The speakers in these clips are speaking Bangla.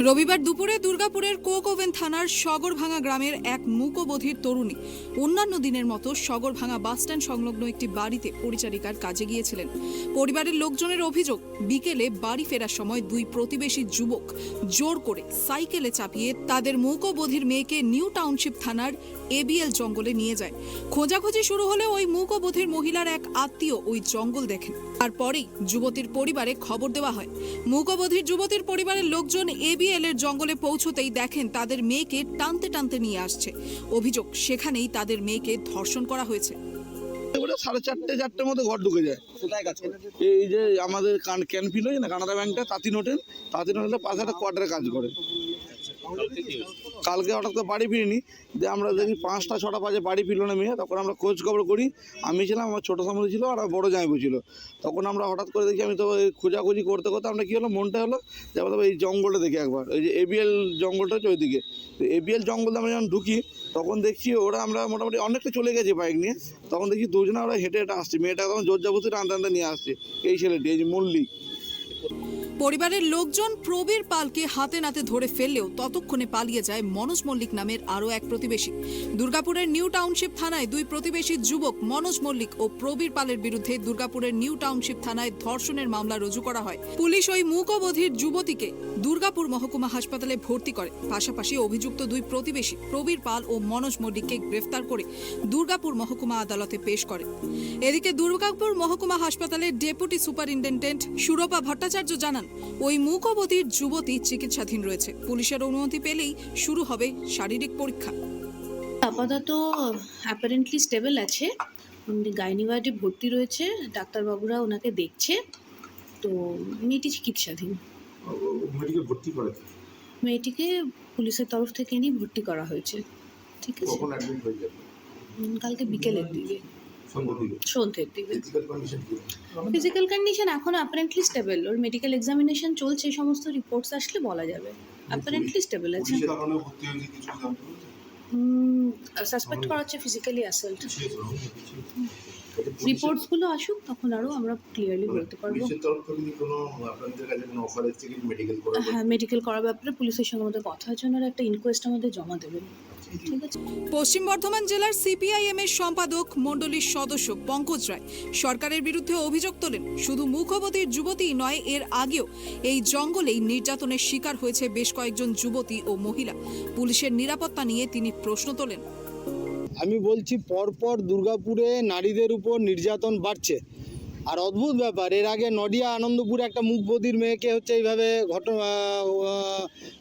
রবিবার দুপুরে দুর্গাপুরের কোকওভেন থানার সগরভাঙা গ্রামের এক মূকবধির তরুণী অন্যান্য দিনের মতো সগরভাঙা বাসস্ট্যান্ড সংলগ্ন একটি বাড়িতে পরিচারিকার কাজে গিয়েছিলেন। পরিবারের লোকজনের অভিযোগ, বিকেলে বাড়ি ফেরার সময় দুই প্রতিবেশী যুবক জোর করে সাইকেলে চাপিয়ে তাদের মূকবধির মেয়েকে নিউ টাউনশিপ থানার এবিএল জঙ্গলে নিয়ে যায়। খোঁজাখুঁজি শুরু হলে ওই মূকবধির মহিলার এক আত্মীয় ওই জঙ্গল দেখেন। তারপরেই যুবতীর পরিবারে খবর দেওয়া হয়। মূকবধির যুবতীর পরিবারের লোকজন এবিএল এর জঙ্গলে পৌঁছতেই দেখেন তাদের মেয়েকে টানতে টানতে নিয়ে আসছে। অভিযোগ, সেখানেই তাদের মেয়েকে ধর্ষণ করা হয়েছে। 4:30-4টার মধ্যে ঘর ঢুকে যায়। এই যে আমাদের ক্যানফিল হয় না, কানাডা ব্যাংকটা, তাঁতিন হোটেলের পাশে একটা কোয়ার্টারে কাজ করে। কালকে হঠাৎ করে বাড়ি ফিরিনি, যে আমরা দেখি 5টা-6টা বাজে বাড়ি ফিরল না মেয়ে। তখন আমরা খোঁজ খবর করি, আমি ছিলাম, আমার ছোটো সামনে ছিল আর বড় জামাইবু ছিল। তখন আমরা হঠাৎ করে দেখি, আমি তো খোঁজাখুঁজি করতে করতে আমরা কী হলো, মনটা হলো যে আমরা এই জঙ্গলটা দেখি একবার, ওই যে এবিএল জঙ্গলটা হচ্ছে ওইদিকে। তো এবিএল জঙ্গলে আমরা যখন ঢুকি তখন দেখছি ওরা, আমরা মোটামুটি অনেকটা চলে গেছি বাইক নিয়ে। তখন দেখি দুজনে ওরা হেঁটে হেঁটে আসছে, মেয়েটা তখন জোর জবরদস্তি টানতে টানতে নিয়ে আসছে এই ছেলেটি, এই যে মল্লিক। পরিবারের লোকজন প্রবীর পালকে হাতে নাতে ধরে ফেললেও ততক্ষণে পালিয়ে যায় মনোজ মল্লিক নামের আরও এক প্রতিবেশী। দুর্গাপুরের নিউ টাউনশিপ থানায় দুই প্রতিবেশী যুবক মনোজ মল্লিক ও প্রবীর পালের বিরুদ্ধে দুর্গাপুরের নিউ টাউনশিপ থানায় ধর্ষণের মামলা রুজু করা হয়। পুলিশ ওই মূকবধির যুবতীকে দুর্গাপুর মহকুমা হাসপাতালে ভর্তি করে। পাশাপাশি অভিযুক্ত দুই প্রতিবেশী প্রবীর পাল ও মনোজ মল্লিককে গ্রেফতার করে দুর্গাপুর মহকুমা আদালতে পেশ করে। এদিকে দুর্গাপুর মহকুমা হাসপাতালের ডেপুটি সুপারিনটেন্ডেন্ট সুরপা ভট্টাচার্য জানান, ওই মূকবধির যুবতী চিকিৎসাধীন রয়েছে। পুলিশের অনুমতি পেলেই শুরু হবে শারীরিক পরীক্ষা। আপাতত অ্যাপারেন্টলি স্টেবল আছে, গাইনি ওয়ার্ডে ভর্তি রয়েছে, ডাক্তারবাবুরা ওনাকে দেখছে। তো মেয়েটি চিকিৎসাধীন। মেয়েটিকে পুলিশের তরফ থেকে নিয়ে ভর্তি করা হয়েছে। ঠিক আছে, কালকে বিকেলের দিকে, সন্ধ্যের দিকে। ফিজিক্যাল কন্ডিশন এখন অ্যাপারেন্টলি স্টেবল, ওর মেডিকেল এক্সামিনেশন চলছে, সমস্ত রিপোর্টস আসলে বলা যাবে। অ্যাপারেন্টলি স্টেবল আছে। সাসপেক্ট করা হচ্ছে ফিজিক্যালি অ্যাসল্ট। রিপোর্টসগুলো আসুক, তখন আরও আমরা ক্লিয়ারলি বলতে পারবো। হ্যাঁ, মেডিকেল করার ব্যাপারে পুলিশের সঙ্গে আমাদের কথা হয়েছে, ওনারা একটা ইনকোয়েস্ট আমাদের জমা দেবেন। ঠিক আছে। পশ্চিম বর্ধমান জেলার সিপিআইএম এর সম্পাদক মণ্ডলীর সদস্য পঙ্কজ রায় সরকারের বিরুদ্ধে অভিযোগ তোলেন। শুধু মূকবধির যুবতী নয়, এর আগেও এই জঙ্গলেই নির্যাতনের শিকার হয়েছে বেশ কয়েকজন যুবতী ও মহিলা। পুলিশের নিরাপত্তা নিয়ে তিনি প্রশ্ন তোলেন। আমি বলছি, পরপর দুর্গাপুরে নারীদের উপর নির্যাতন বাড়ছে। আর অদ্ভুত ব্যাপার, এর আগে নডিয়া আনন্দপুরে একটা মূকবধির মেয়েকে হচ্ছে এইভাবে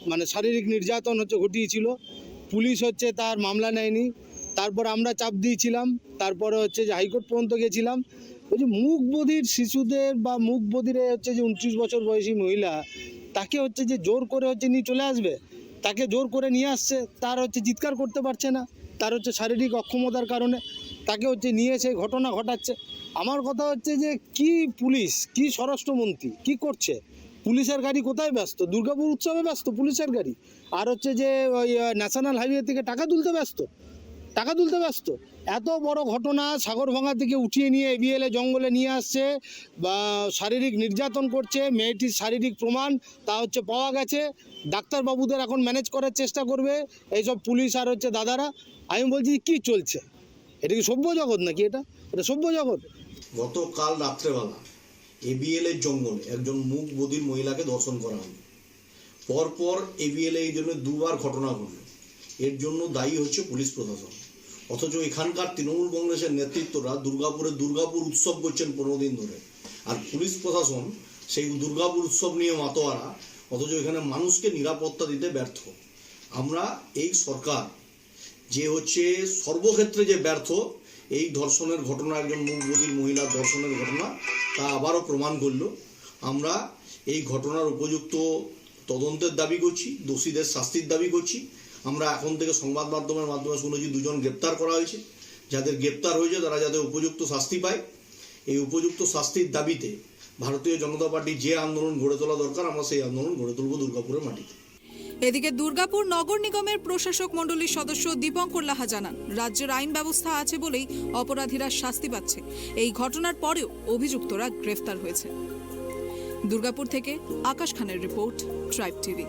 মানে শারীরিক নির্যাতন ঘটিয়েছিল। পুলিশ তার মামলা নেয়নি। তারপর আমরা চাপ দিয়েছিলাম, তারপরে যে হাইকোর্ট পর্যন্ত গেছিলাম। ওই যে মূকবধির শিশুদের বা মূকবধিরে যে 29 বছর বয়সী মহিলা, তাকে যে জোর করে নিয়ে চলে আসবে, তাকে জোর করে নিয়ে আসছে। তার চিৎকার করতে পারছে না, তার শারীরিক অক্ষমতার কারণে তাকে নিয়ে এসে ঘটনা ঘটাচ্ছে। আমার কথা যে কি পুলিশ, কি স্বরাষ্ট্রমন্ত্রী কি করছে? পুলিশের গাড়ি কোথায় ব্যস্ত? দুর্গাপুর উৎসবে ব্যস্ত পুলিশের গাড়ি, আর যে ওই ন্যাশনাল হাইওয়ে থেকে টাকা তুলতে ব্যস্ত। এত বড় ঘটনা সাগরভাঙা থেকে উঠিয়ে নিয়ে এবিএল জঙ্গলে নিয়ে আসছে, বা শারীরিক নির্যাতন করছে। মেয়েটির শারীরিক প্রমাণ তা পাওয়া গেছে। ডাক্তারবাবুদের এখন ম্যানেজ করার চেষ্টা করবে এইসব পুলিশ আর দাদারা। আমি বলছি, কি চলছে? এটা কি সভ্য জগৎ নাকি? এটা সভ্য জগৎ? গতকাল রাত্রেবেলা এবিএল এর জঙ্গলে একজন মূকবধির মহিলাকে ধর্ষণ করা হলো। পরপর এবিএল এই জন্য দুবার ঘটনা ঘটল। এর জন্য দায়ী হচ্ছে পুলিশ প্রশাসন। অথচ এখানকার তৃণমূল কংগ্রেসের নেতৃত্বরা দুর্গাপুর উৎসব করছেন 15 দিন ধরে, আর পুলিশ প্রশাসন সেই দুর্গাপুর উৎসব নিয়ে মাতোয়ারা, অথচ এখানে মানুষকে নিরাপত্তা দিতে ব্যর্থ। আমরা এই সরকার যে সর্বক্ষেত্রে যে ব্যর্থ, এই ধর্ষণের ঘটনা, একজন মূকবধির মহিলার ধর্ষণের ঘটনা, তা আবারও প্রমাণ করল। আমরা এই ঘটনার উপযুক্ত তদন্তের দাবি করছি, দোষীদের শাস্তির দাবি করছি। আমরা এখন থেকে সংবাদ মাধ্যমের মাধ্যমে শুনেছি 2জন গ্রেপ্তার করা হয়েছে। যাদের গ্রেপ্তার হয়েছে তারা যাতে উপযুক্ত শাস্তি পায়, এই উপযুক্ত শাস্তির দাবিতে ভারতীয় জনতা পার্টি যে আন্দোলন গড়ে তোলা দরকার, আমরা সেই আন্দোলন গড়ে তুলব দুর্গাপুরের মাটিতে। এদিকে দুর্গাপুর নগর নিগমের প্রশাসক মণ্ডলীর সদস্য দীপঙ্কর লাহা জানান, রাজ্যের আইন ব্যবস্থা আছে বলেই অপরাধীরা শাস্তি পাচ্ছে। এই ঘটনার পরেও অভিযুক্তরা গ্রেফতার হয়েছে। দুর্গাপুর থেকে আকাশ খানের রিপোর্ট, ট্রাইব টিভি।